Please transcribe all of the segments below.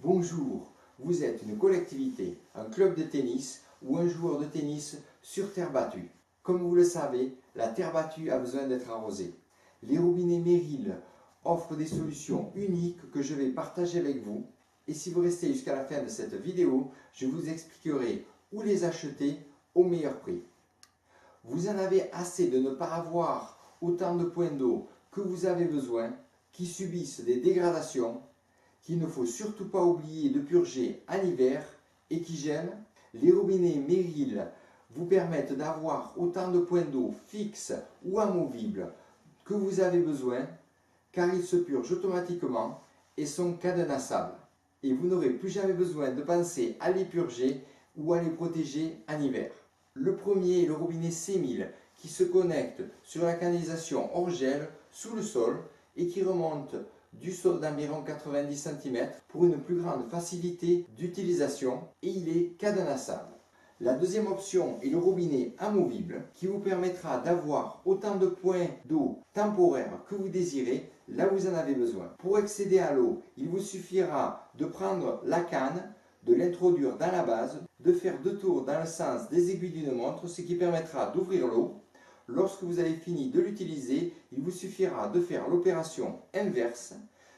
Bonjour, vous êtes une collectivité, un club de tennis ou un joueur de tennis sur terre battue. Comme vous le savez, la terre battue a besoin d'être arrosée. Les robinets Merrill offrent des solutions uniques que je vais partager avec vous. Et si vous restez jusqu'à la fin de cette vidéo, je vous expliquerai où les acheter au meilleur prix. Vous en avez assez de ne pas avoir autant de points d'eau que vous avez besoin, qui subissent des dégradations, qu'il ne faut surtout pas oublier de purger en hiver et qui gèlent. Les robinets Merrill vous permettent d'avoir autant de points d'eau fixes ou amovibles que vous avez besoin, car ils se purgent automatiquement et sont cadenassables. Et vous n'aurez plus jamais besoin de penser à les purger ou à les protéger en hiver. Le premier est le robinet C1000 qui se connecte sur la canalisation hors gel sous le sol et qui remonte du sol d'environ 90 cm pour une plus grande facilité d'utilisation et il est cadenassable. La deuxième option est le robinet amovible qui vous permettra d'avoir autant de points d'eau temporaires que vous désirez là où vous en avez besoin. Pour accéder à l'eau, il vous suffira de prendre la canne, de l'introduire dans la base, de faire 2 tours dans le sens des aiguilles d'une montre, ce qui permettra d'ouvrir l'eau. Lorsque vous avez fini de l'utiliser, il vous suffira de faire l'opération inverse,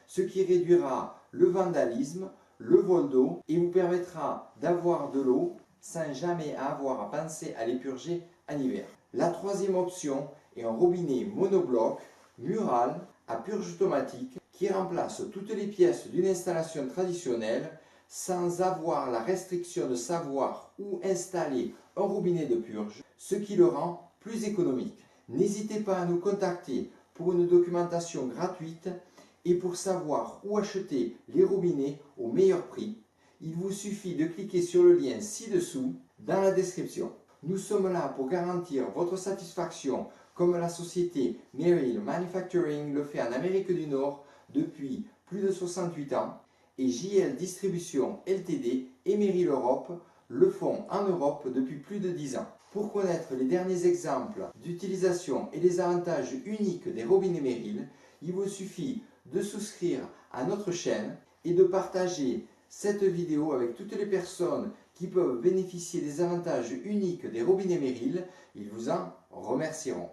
ce qui réduira le vandalisme, le vol d'eau et vous permettra d'avoir de l'eau sans jamais avoir à penser à les purger en hiver. La troisième option est un robinet monobloc mural à purge automatique qui remplace toutes les pièces d'une installation traditionnelle sans avoir la restriction de savoir où installer un robinet de purge, ce qui le rend plus économique. N'hésitez pas à nous contacter pour une documentation gratuite et pour savoir où acheter les robinets au meilleur prix. Il vous suffit de cliquer sur le lien ci-dessous dans la description. Nous sommes là pour garantir votre satisfaction comme la société Merrill Manufacturing le fait en Amérique du Nord depuis plus de 68 ans et JL Distribution Ltd et Merrill Europe le font en Europe depuis plus de 10 ans. Pour connaître les derniers exemples d'utilisation et les avantages uniques des robinets Merrill, il vous suffit de souscrire à notre chaîne et de partager cette vidéo avec toutes les personnes qui peuvent bénéficier des avantages uniques des robinets Merrill. Ils vous en remercieront.